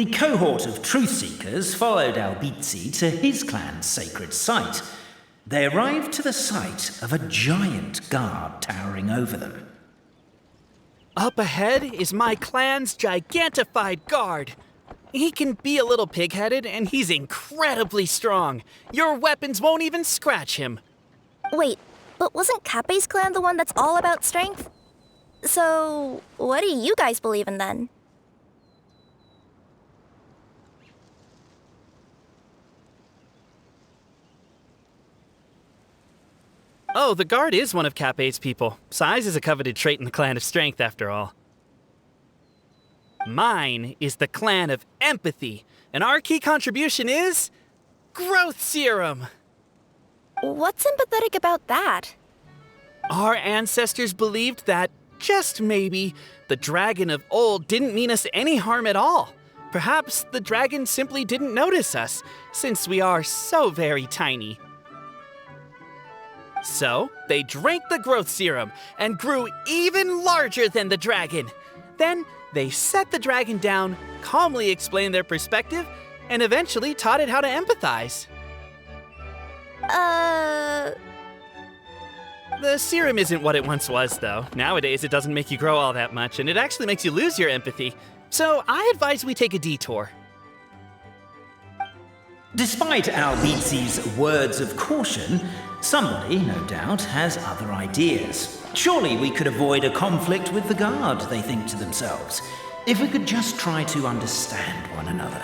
The cohort of truth-seekers followed Albizzi to his clan's sacred site. They arrived to the site of a giant guard towering over them. Up ahead is my clan's gigantified guard. He can be a little pig-headed, and he's incredibly strong. Your weapons won't even scratch him. Wait, but wasn't Kappei's clan the one that's all about strength? So, what do you guys believe in then? Oh, the guard is one of Kappei's people. Size is a coveted trait in the clan of strength, after all. Mine is the clan of empathy, and our key contribution is growth serum. What's empathetic about that? Our ancestors believed that, just maybe, the dragon of old didn't mean us any harm at all. Perhaps the dragon simply didn't notice us, since we are so very tiny. So, they drank the growth serum and grew even larger than the dragon. Then, they set the dragon down, calmly explained their perspective, and eventually taught it how to empathize. The serum isn't what it once was, though. Nowadays, it doesn't make you grow all that much, and it actually makes you lose your empathy. So, I advise we take a detour. Despite Albizzi's words of caution, somebody, no doubt, has other ideas. Surely we could avoid a conflict with the guard, they think to themselves, if we could just try to understand one another.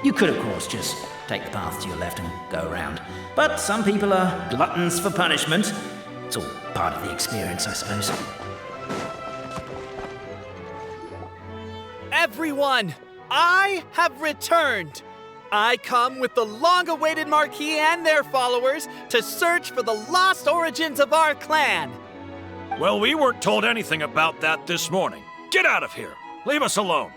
You could, of course, just take the path to your left and go around. But some people are gluttons for punishment. It's all part of the experience, I suppose. Everyone, I have returned! I come with the long-awaited Marquis and their followers to search for the lost origins of our clan. Well, we weren't told anything about that this morning. Get out of here! Leave us alone!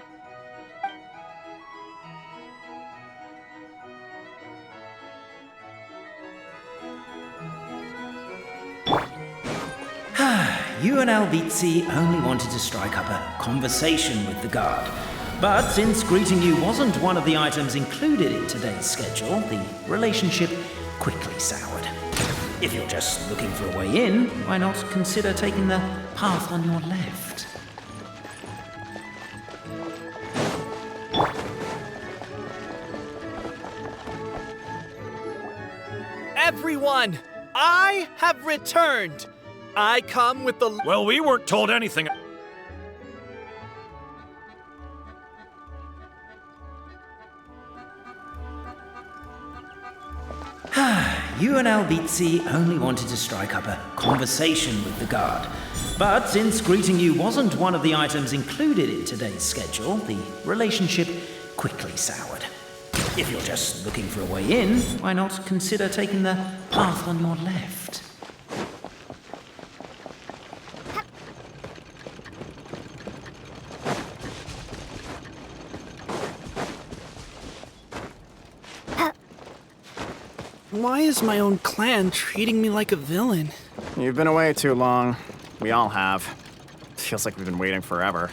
You and Albizzi only wanted to strike up a conversation with the guard. But since greeting you wasn't one of the items included in today's schedule, the relationship quickly soured. If you're just looking for a way in, why not consider taking the path on your left? Everyone, I have returned! I come with the... Well, we weren't told anything... You and Albizzi only wanted to strike up a conversation with the guard. But since greeting you wasn't one of the items included in today's schedule, the relationship quickly soured. If you're just looking for a way in, why not consider taking the path on your left? Why is my own clan treating me like a villain? You've been away too long. We all have. Feels like we've been waiting forever.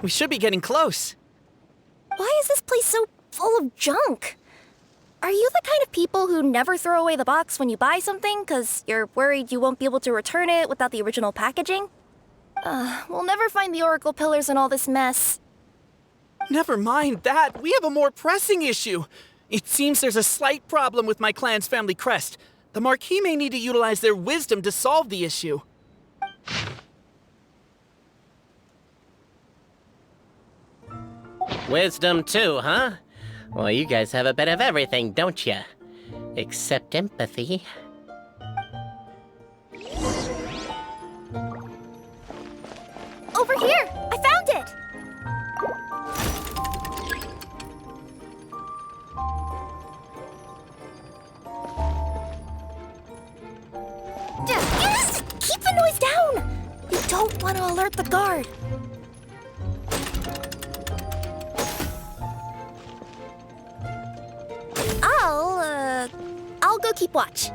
We should be getting close. Why is this place so full of junk? Are you the kind of people who never throw away the box when you buy something because you're worried you won't be able to return it without the original packaging? We'll never find the Oracle Pillars in all this mess. Never mind that. We have a more pressing issue. It seems there's a slight problem with my clan's family crest. The Marquis may need to utilize their wisdom to solve the issue. Wisdom too, huh? Well, you guys have a bit of everything, don't you? Except empathy. Over here! I found it! Yes! Keep the noise down! You don't want to alert the guard. I'll go keep watch.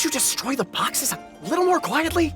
you destroy the boxes a little more quietly?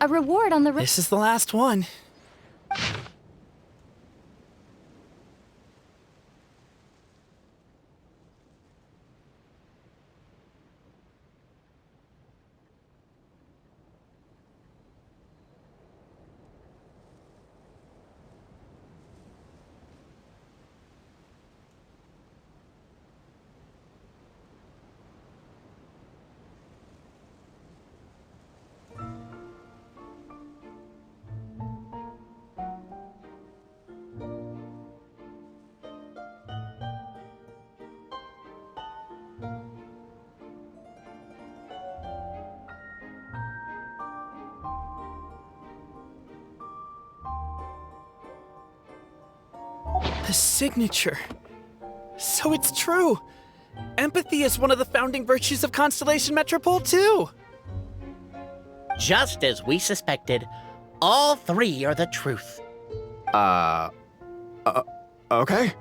A reward on the This is the last one. The signature. So it's true. Empathy is one of the founding virtues of Constellation Metropole, too. Just as we suspected, all three are the truth. Okay.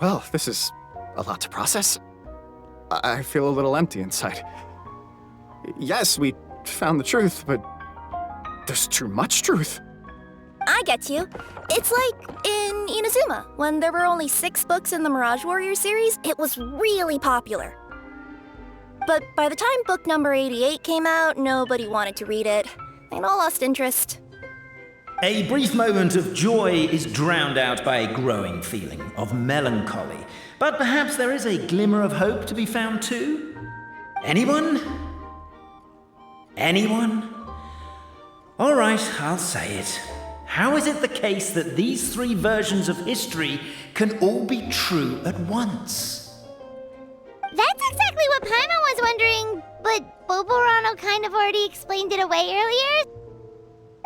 Well, this is a lot to process. I feel a little empty inside. Yes, we found the truth, but there's too much truth. I get you. It's like in Inazuma, when there were only 6 books in the Mirage Warrior series, it was really popular. But by the time book number 88 came out, nobody wanted to read it. They'd all lost interest. A brief moment of joy is drowned out by a growing feeling of melancholy. But perhaps there is a glimmer of hope to be found too? Anyone? Anyone? All right, I'll say it. How is it the case that these 3 versions of history can all be true at once? That's exactly what Paimon was wondering, but Boborano kind of already explained it away earlier.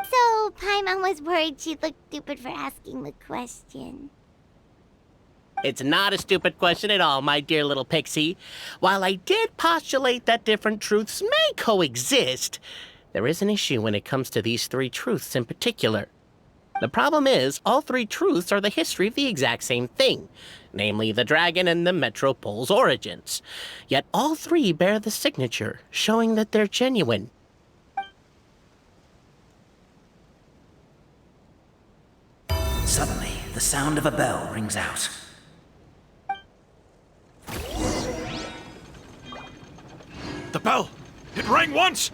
So Paimon was worried she'd look stupid for asking the question. It's not a stupid question at all, my dear little pixie. While I did postulate that different truths may coexist, there is an issue when it comes to these 3 truths in particular. The problem is, all 3 truths are the history of the exact same thing, namely the dragon and the Metropole's origins. Yet all 3 bear the signature, showing that they're genuine. Suddenly, the sound of a bell rings out. The bell! It rang once!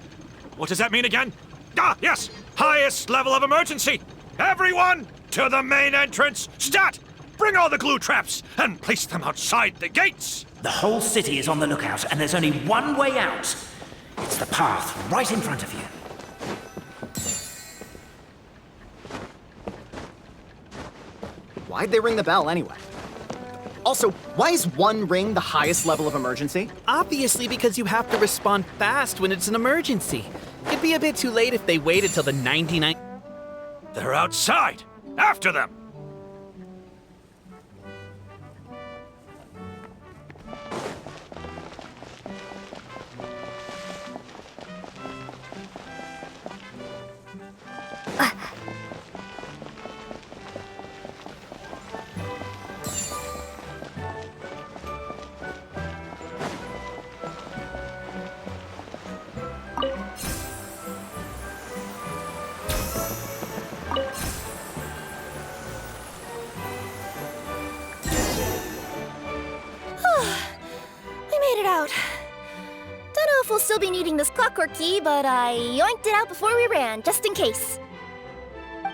What does that mean again? Ah, yes! Highest level of emergency! Everyone, to the main entrance! Stat! Bring all the glue traps and place them outside the gates! The whole city is on the lookout, and there's only one way out. It's the path right in front of you. Why'd they ring the bell anyway? Also, why is 1 ring the highest level of emergency? Obviously because you have to respond fast when it's an emergency. It'd be a bit too late if they waited till the 99... They're outside! After them! still be needing this clockwork key, but I yoinked it out before we ran, just in case.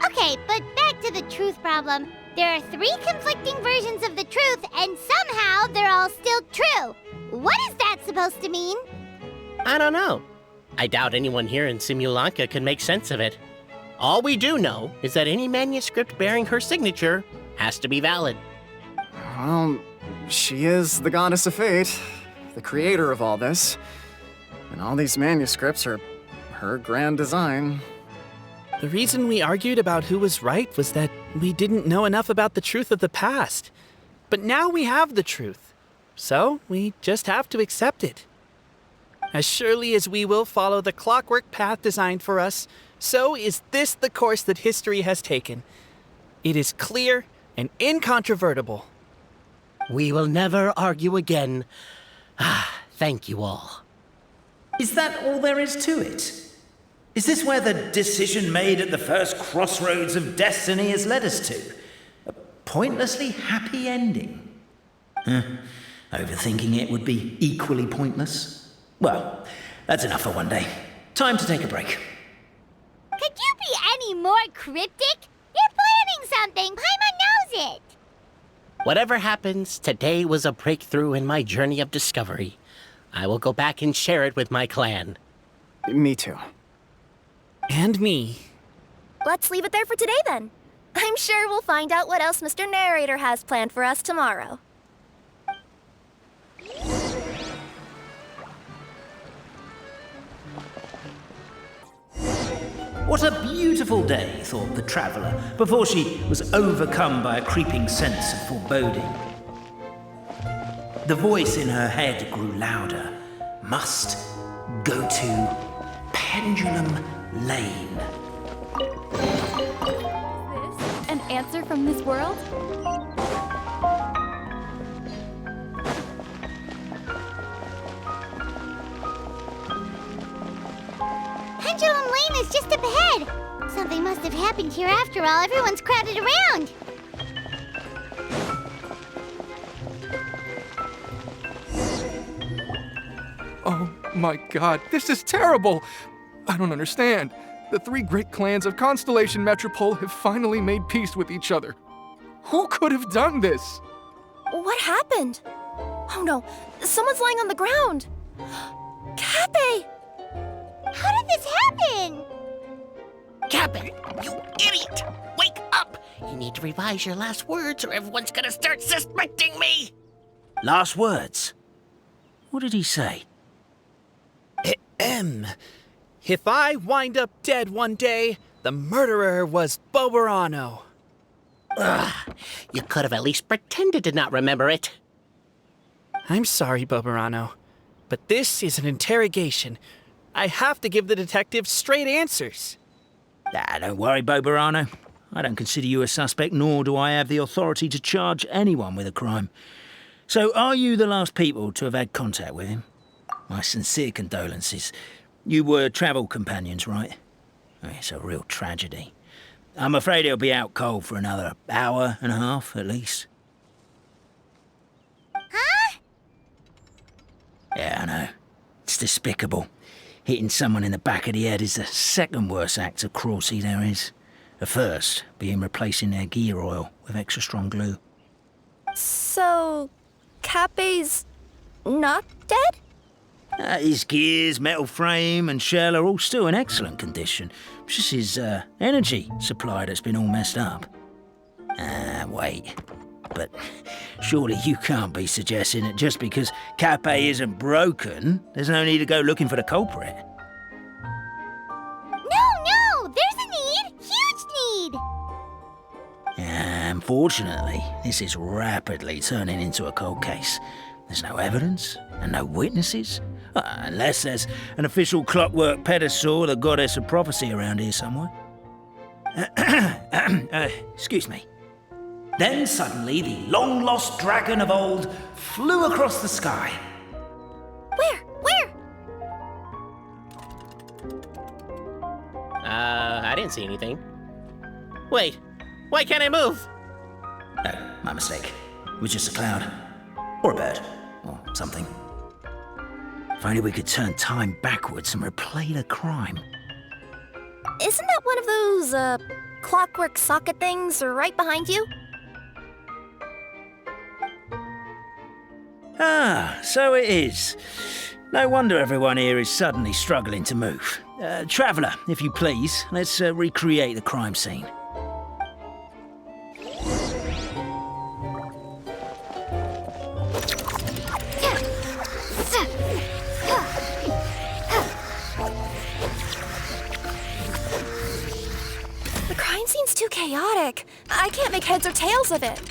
Okay, but back to the truth problem. There are 3 conflicting versions of the truth, and somehow they're all still true. What is that supposed to mean? I don't know. I doubt anyone here in Simulanka can make sense of it. All we do know is that any manuscript bearing her signature has to be valid. Well, she is the goddess of fate, the creator of all this. And all these manuscripts are her grand design. The reason we argued about who was right was that we didn't know enough about the truth of the past. But now we have the truth. So we just have to accept it. As surely as we will follow the clockwork path designed for us, so is this the course that history has taken. It is clear and incontrovertible. We will never argue again. Thank you all. Is that all there is to it? Is this where the decision made at the first crossroads of destiny has led us to? A pointlessly happy ending? Overthinking it would be equally pointless. Well, that's enough for one day. Time to take a break. Could you be any more cryptic? You're planning something. Paimon knows it. Whatever happens, today was a breakthrough in my journey of discovery. I will go back and share it with my clan. Me too. And me. Let's leave it there for today then. I'm sure we'll find out what else Mr. Narrator has planned for us tomorrow. What a beautiful day, thought the traveller, before she was overcome by a creeping sense of foreboding. The voice in her head grew louder. Must go to Pendulum Lane. Is this an answer from this world? Pendulum Lane is just up ahead. Something must have happened here after all. Everyone's crowded around. Oh my god, this is terrible! I don't understand. The 3 great clans of Constellation Metropole have finally made peace with each other. Who could have done this? What happened? Oh no, someone's lying on the ground. Cappe! How did this happen? Captain, you idiot! Wake up! You need to revise your last words or everyone's gonna start suspecting me! Last words? What did he say? If I wind up dead one day, the murderer was Boberano. You could have at least pretended to not remember it. I'm sorry, Boberano, but this is an interrogation. I have to give the detective straight answers. Don't worry, Boberano. I don't consider you a suspect, nor do I have the authority to charge anyone with a crime. So, are you the last people to have had contact with him? My sincere condolences. You were travel companions, right? It's a real tragedy. I'm afraid he'll be out cold for another hour and a half, at least. Huh? Yeah, I know. It's despicable. Hitting someone in the back of the head is the second worst act of cruelty there is. The first being replacing their gear oil with extra strong glue. So, Cappe's not dead? His gears, metal frame and shell are all still in excellent condition. It's just his energy supply that's been all messed up. Wait. But surely you can't be suggesting that just because Cappe isn't broken, there's no need to go looking for the culprit. No, there's a need. Huge need. Unfortunately, this is rapidly turning into a cold case. There's no evidence and no witnesses. Unless there's an official clockwork pedestal, the goddess of prophecy around here somewhere. Excuse me. Then suddenly the long-lost dragon of old flew across the sky. Where? I didn't see anything. Wait, why can't I move? No, my mistake. It was just a cloud. Or a bird. Or something. If only we could turn time backwards and replay the crime. Isn't that one of those, clockwork socket things right behind you? Ah, so it is. No wonder everyone here is suddenly struggling to move. Traveller, if you please, let's recreate the crime scene. The crime scene's too chaotic. I can't make heads or tails of it.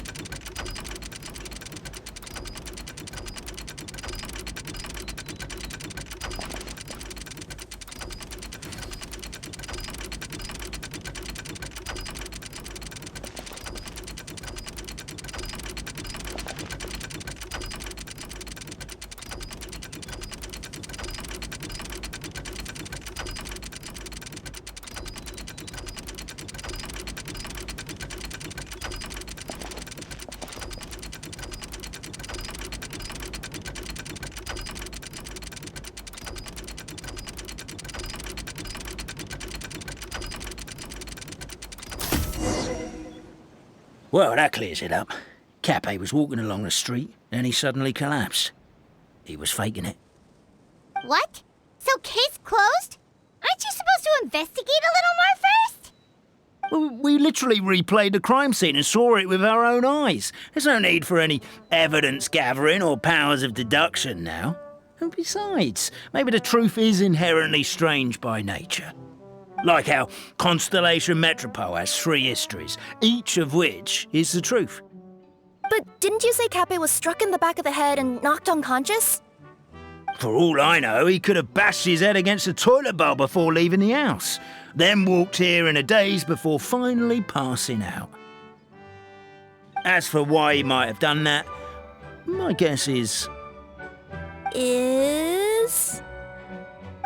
Well, that clears it up. Cappe was walking along the street, and he suddenly collapsed. He was faking it. What? So case closed? Aren't you supposed to investigate a little more first? Well, we literally replayed the crime scene and saw it with our own eyes. There's no need for any evidence gathering or powers of deduction now. And besides, maybe the truth is inherently strange by nature. Like how Constellation Metropole has 3 histories, each of which is the truth. But didn't you say Cappe was struck in the back of the head and knocked unconscious? For all I know, he could have bashed his head against a toilet bowl before leaving the house, then walked here in a daze before finally passing out. As for why he might have done that, my guess is...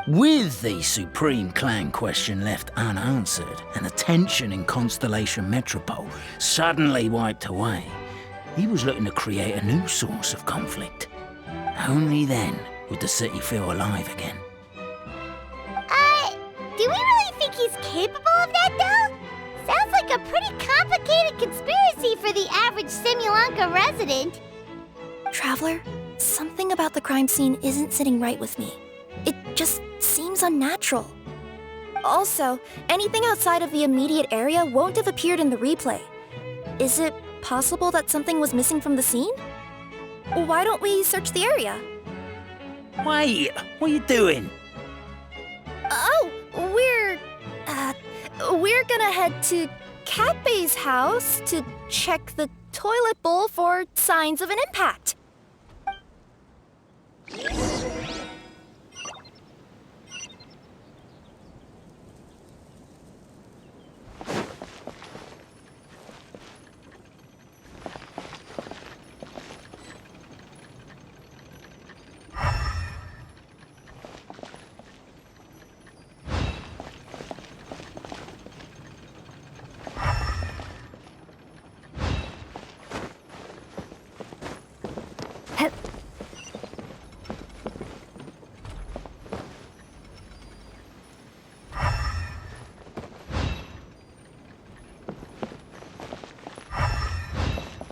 With the Supreme Clan question left unanswered and the tension in Constellation Metropole suddenly wiped away, he was looking to create a new source of conflict. Only then would the city feel alive again. Do we really think he's capable of that, though? Sounds like a pretty complicated conspiracy for the average Simulanka resident. Traveler, something about the crime scene isn't sitting right with me. It just seems unnatural. Also, anything outside of the immediate area won't have appeared in the replay. Is it possible that something was missing from the scene? Why don't we search the area? Wait, what are you doing? Oh, we're gonna head to Cappe's house to check the toilet bowl for signs of an impact.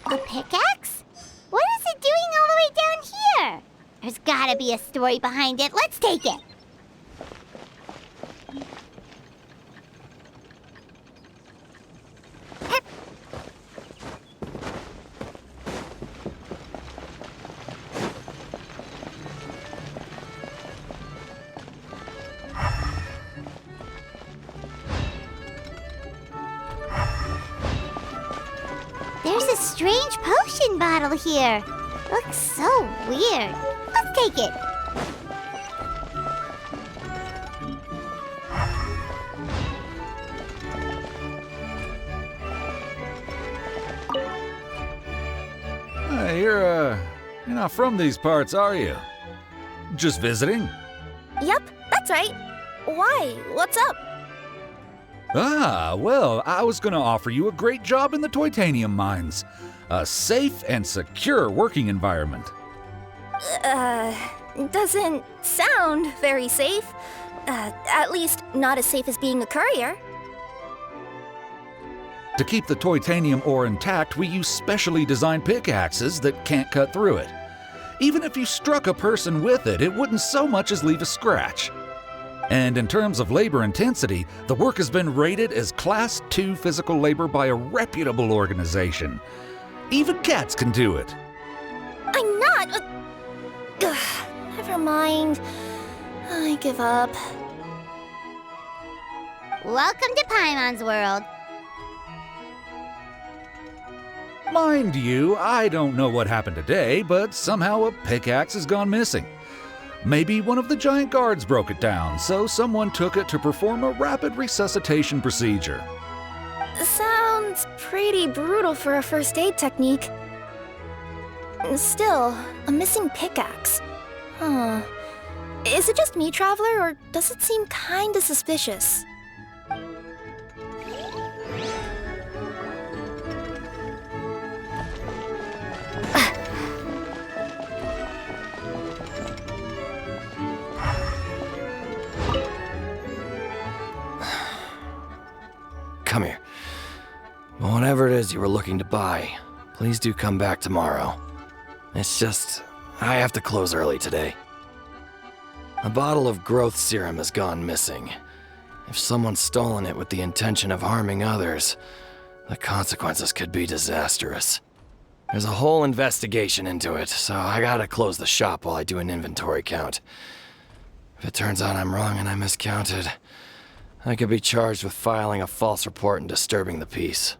The pickaxe? What is it doing all the way down here? There's gotta be a story behind it. Let's take it. There's a strange potion bottle here. Looks so weird. Let's take it. You're not from these parts, are you? Just visiting? Yep, that's right. Why? What's up? Ah, well, I was gonna offer you a great job in the Titanium mines. A safe and secure working environment. doesn't sound very safe. At least, not as safe as being a courier. To keep the titanium ore intact, we use specially designed pickaxes that can't cut through it. Even if you struck a person with it, it wouldn't so much as leave a scratch. And in terms of labor intensity, the work has been rated as Class 2 physical labor by a reputable organization. Even cats can do it. I'm not. Never mind. I give up. Welcome to Paimon's world. Mind you, I don't know what happened today, but somehow a pickaxe has gone missing. Maybe one of the giant guards broke it down, so someone took it to perform a rapid resuscitation procedure. Sounds pretty brutal for a first aid technique. Still, a missing pickaxe. Huh. Is it just me, Traveler, or does it seem kinda suspicious? Come here. Whatever it is you were looking to buy, please do come back tomorrow. It's just, I have to close early today. A bottle of growth serum has gone missing. If someone's stolen it with the intention of harming others, the consequences could be disastrous. There's a whole investigation into it, so I gotta close the shop while I do an inventory count. If it turns out I'm wrong and I miscounted, I could be charged with filing a false report and disturbing the peace.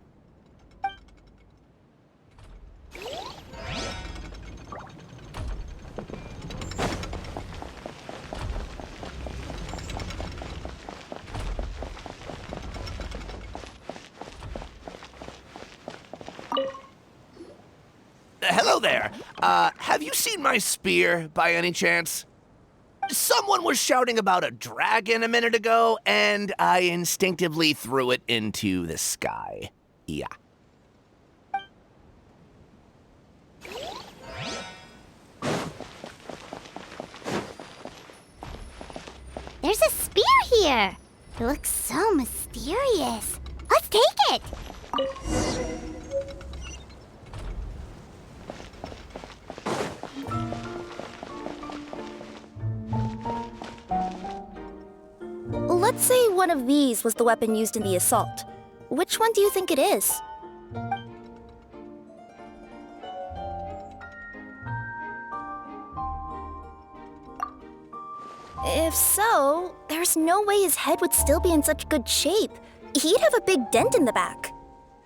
Hello there. Have you seen my spear by any chance? Someone was shouting about a dragon a minute ago, and I instinctively threw it into the sky. Yeah. There's a spear here. It looks so mysterious. Let's take it. Let's say one of these was the weapon used in the assault. Which one do you think it is? If so, there's no way his head would still be in such good shape. He'd have a big dent in the back.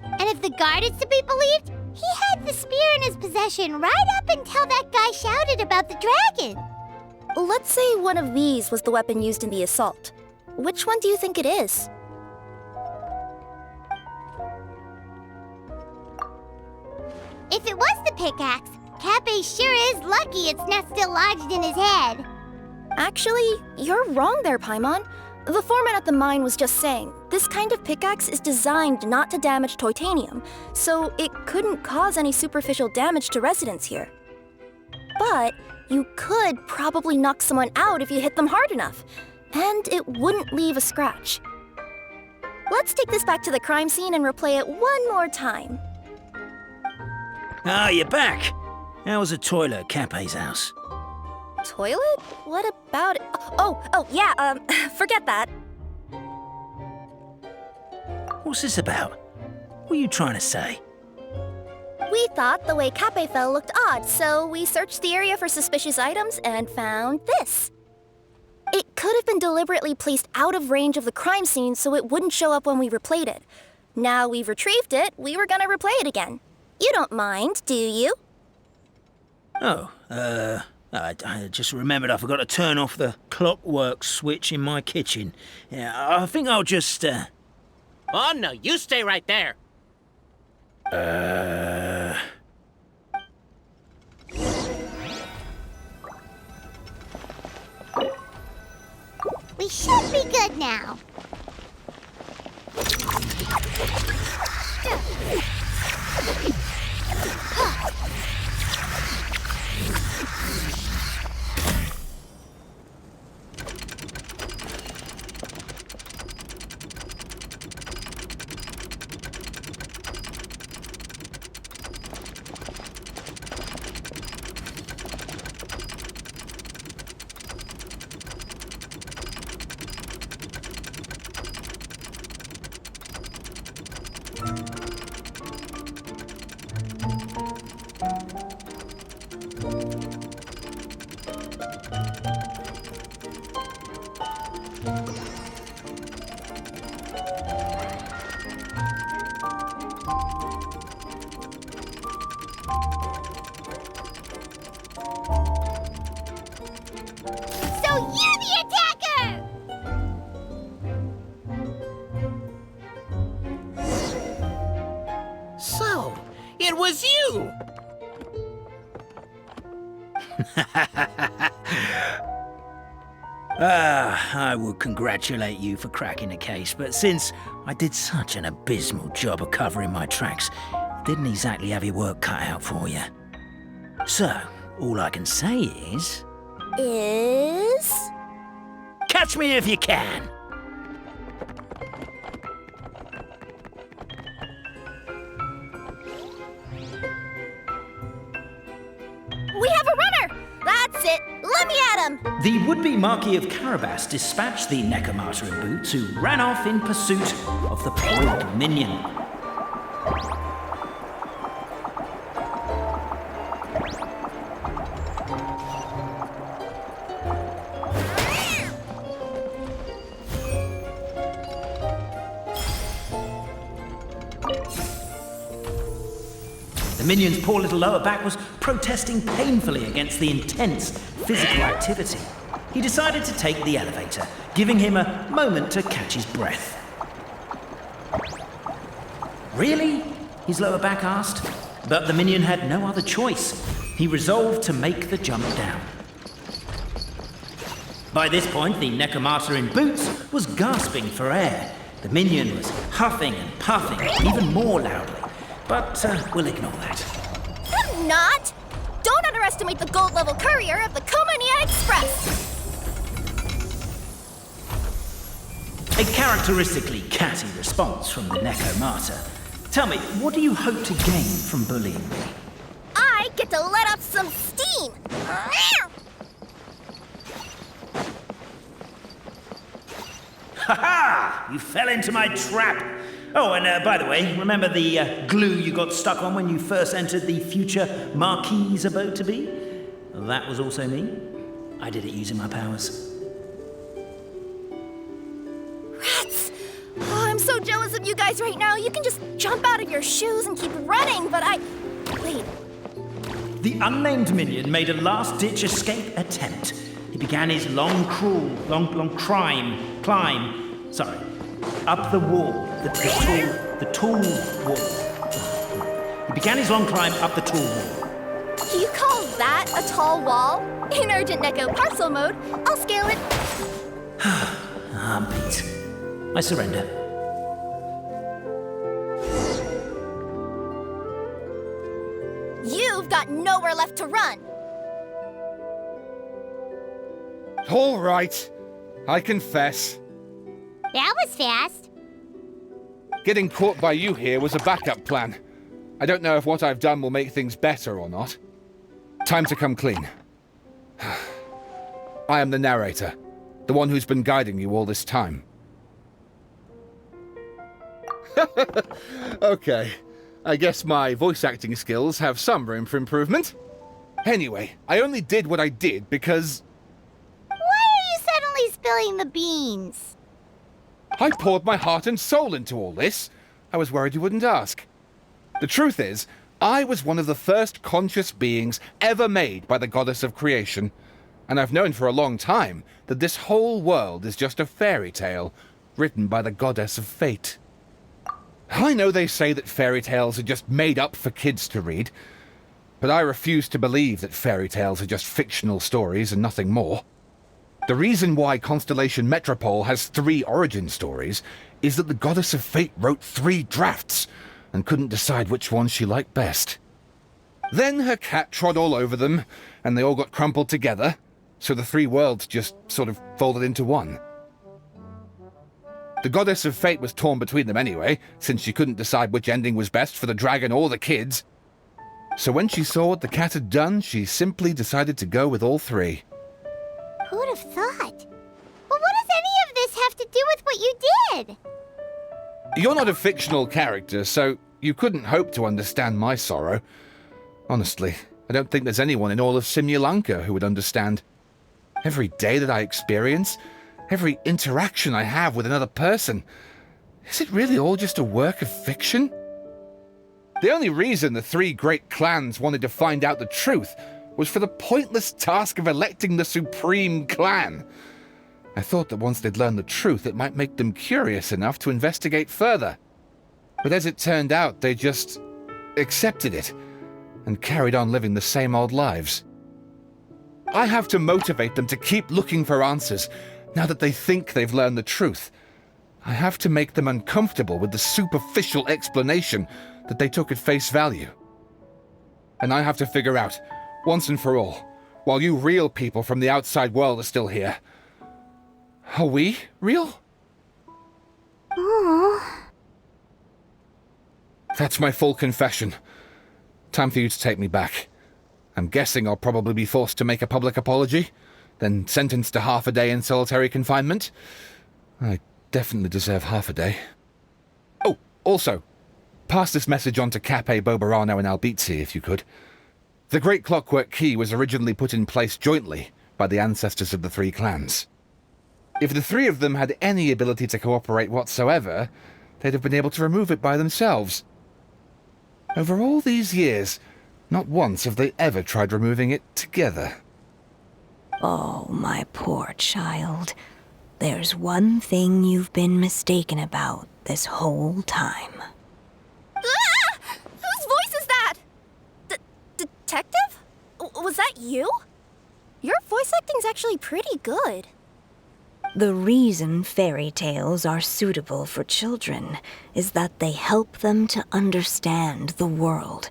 And if the guard is to be believed, he had the spear in his possession right up until that guy shouted about the dragon. Let's say one of these was the weapon used in the assault. Which one do you think it is? If it was the pickaxe, Cappe sure is lucky it's not still lodged in his head. Actually, you're wrong there, Paimon. The foreman at the mine was just saying, this kind of pickaxe is designed not to damage titanium, so it couldn't cause any superficial damage to residents here. But you could probably knock someone out if you hit them hard enough, and it wouldn't leave a scratch. Let's take this back to the crime scene and replay it one more time. Ah, you're back. How was the toilet at Cappe's house? Toilet? What about it? Oh, yeah, forget that. What's this about? What are you trying to say? We thought the way Cappe fell looked odd, so we searched the area for suspicious items and found this. It could have been deliberately placed out of range of the crime scene so it wouldn't show up when we replayed it. Now we've retrieved it, we were gonna replay it again. You don't mind, do you? Oh, I just remembered I forgot to turn off the clockwork switch in my kitchen. Yeah, I think I'll just, Oh, no, you stay right there. We should be good now. So you're the attacker! So, it was you! I would congratulate you for cracking the case, but since I did such an abysmal job of covering my tracks, didn't exactly have your work cut out for you. So, all I can say is... catch me if you can! We have a runner! That's it! Let me at him! The would-be Marquis of Carabas dispatched the Necromata in boots, who ran off in pursuit of the poor minion. The minion's poor little lower back was protesting painfully against the intense physical activity. He decided to take the elevator, giving him a moment to catch his breath. Really? His lower back asked. But the minion had no other choice. He resolved to make the jump down. By this point, the Necromata in boots was gasping for air. The minion was huffing and puffing even more loudly. But we'll ignore that. I'm not! Don't underestimate the gold-level courier of the Comania Express! A characteristically catty response from the Necromata. Tell me, what do you hope to gain from bullying me? I get to let off some steam! Ha-ha! You fell into my trap! Oh, and by the way, remember the glue you got stuck on when you first entered the future Marquis' abode-to-be? Well, that was also me. I did it using my powers. Rats! Oh, I'm so jealous of you guys right now. You can just jump out of your shoes and keep running, but Wait. The unnamed minion made a last-ditch escape attempt. He began his long climb, up the wall, the tall wall. He began his long climb up the tall wall. Do you call that a tall wall? In urgent Neko parcel mode, I'll scale it. I'm beat. I surrender. You've got nowhere left to run. All right, I confess. That was fast. Getting caught by you here was a backup plan. I don't know if what I've done will make things better or not. Time to come clean. I am the narrator, the one who's been guiding you all this time. Okay, I guess my voice acting skills have some room for improvement. Anyway, I only did what I did because... Why are you suddenly spilling the beans? I poured my heart and soul into all this. I was worried you wouldn't ask. The truth is, I was one of the first conscious beings ever made by the goddess of creation, and I've known for a long time that this whole world is just a fairy tale written by the goddess of fate. I know they say that fairy tales are just made up for kids to read, but I refuse to believe that fairy tales are just fictional stories and nothing more. The reason why Constellation Metropole has 3 origin stories is that the Goddess of Fate wrote 3 drafts and couldn't decide which one she liked best. Then her cat trod all over them, and they all got crumpled together, so the 3 worlds just sort of folded into one. The Goddess of Fate was torn between them anyway, since she couldn't decide which ending was best for the dragon or the kids. So when she saw what the cat had done, she simply decided to go with all 3. Who'd have thought? But what does any of this have to do with what you did? You're not a fictional character, so you couldn't hope to understand my sorrow. Honestly, I don't think there's anyone in all of Simulanka who would understand. Every day that I experience, every interaction I have with another person, is it really all just a work of fiction? The only reason the three great clans wanted to find out the truth was for the pointless task of electing the supreme clan. I thought that once they'd learned the truth, it might make them curious enough to investigate further. But as it turned out, they just accepted it and carried on living the same old lives. I have to motivate them to keep looking for answers now that they think they've learned the truth. I have to make them uncomfortable with the superficial explanation that they took at face value. And I have to figure out, once and for all, while you real people from the outside world are still here, are we real? Aww. That's my full confession. Time for you to take me back. I'm guessing I'll probably be forced to make a public apology, then sentenced to half a day in solitary confinement. I definitely deserve half a day. Oh, also, pass this message on to Cape, Bobarano, and Albizzi, if you could. The Great Clockwork Key was originally put in place jointly by the ancestors of the three clans. If the three of them had any ability to cooperate whatsoever, they'd have been able to remove it by themselves. Over all these years, not once have they ever tried removing it together. Oh, my poor child. There's one thing you've been mistaken about this whole time. Ah! Whose voice is that? Detective? Was that you? Your voice acting's actually pretty good. The reason fairy tales are suitable for children is that they help them to understand the world.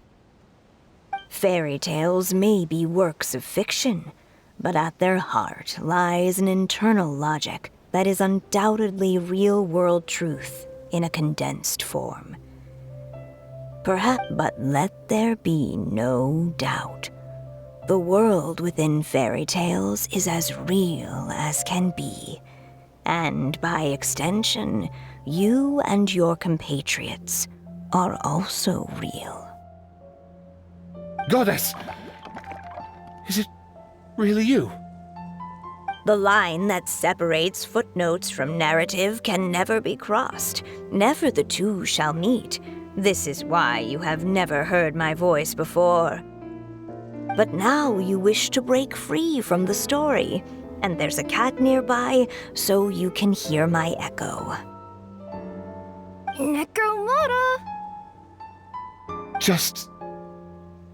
Fairy tales may be works of fiction, but at their heart lies an internal logic that is undoubtedly real-world truth in a condensed form. But let there be no doubt. The world within fairy tales is as real as can be. And by extension, you and your compatriots are also real. Goddess! Is it really you? The line that separates footnotes from narrative can never be crossed. Never the two shall meet. This is why you have never heard my voice before. But now you wish to break free from the story, and there's a cat nearby, so you can hear my echo. Necromora! Just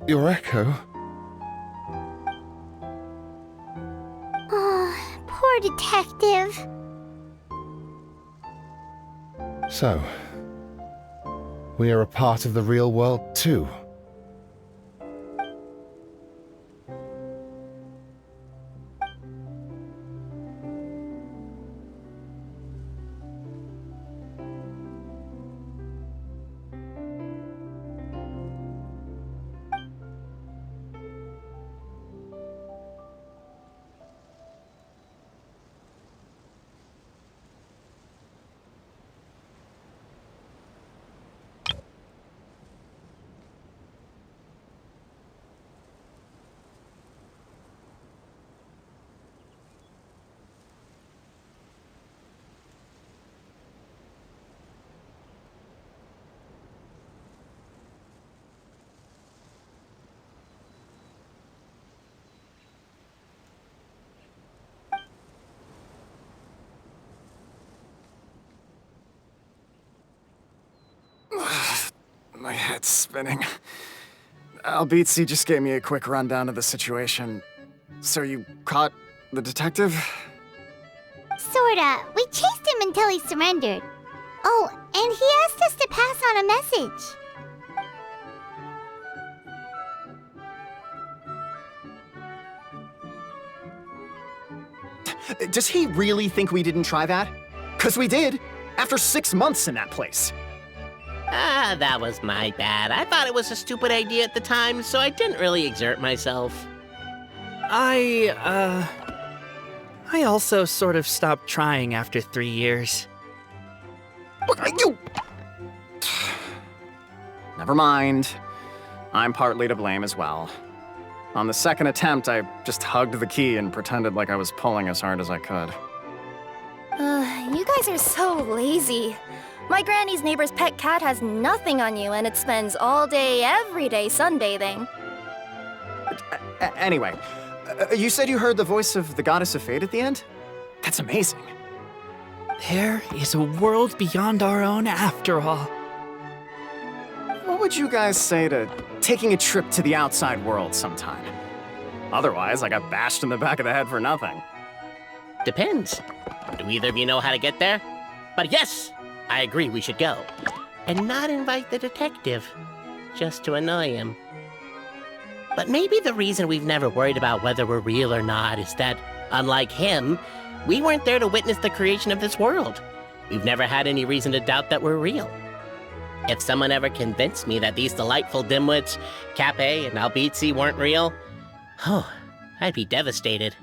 your echo? Oh, poor detective. So, we are a part of the real world too. My head's spinning. Albizzi just gave me a quick rundown of the situation. So you caught the detective? Sorta. We chased him until he surrendered. Oh, and he asked us to pass on a message. Does he really think we didn't try that? 'Cause we did, after 6 months in that place. That was my bad. I thought it was a stupid idea at the time, so I didn't really exert myself. I also sort of stopped trying after 3 years. Look, you... Never mind. I'm partly to blame as well. On the second attempt, I just hugged the key and pretended like I was pulling as hard as I could. You guys are so lazy. My granny's neighbor's pet cat has nothing on you, and it spends all day, every day sunbathing. Anyway, you said you heard the voice of the goddess of fate at the end? That's amazing. There is a world beyond our own after all. What would you guys say to taking a trip to the outside world sometime? Otherwise, I got bashed in the back of the head for nothing. Depends. Do either of you know how to get there? But yes, I agree we should go. And not invite the detective, just to annoy him. But maybe the reason we've never worried about whether we're real or not is that, unlike him, we weren't there to witness the creation of this world. We've never had any reason to doubt that we're real. If someone ever convinced me that these delightful dimwits, Cape and Albizzi, weren't real, I'd be devastated.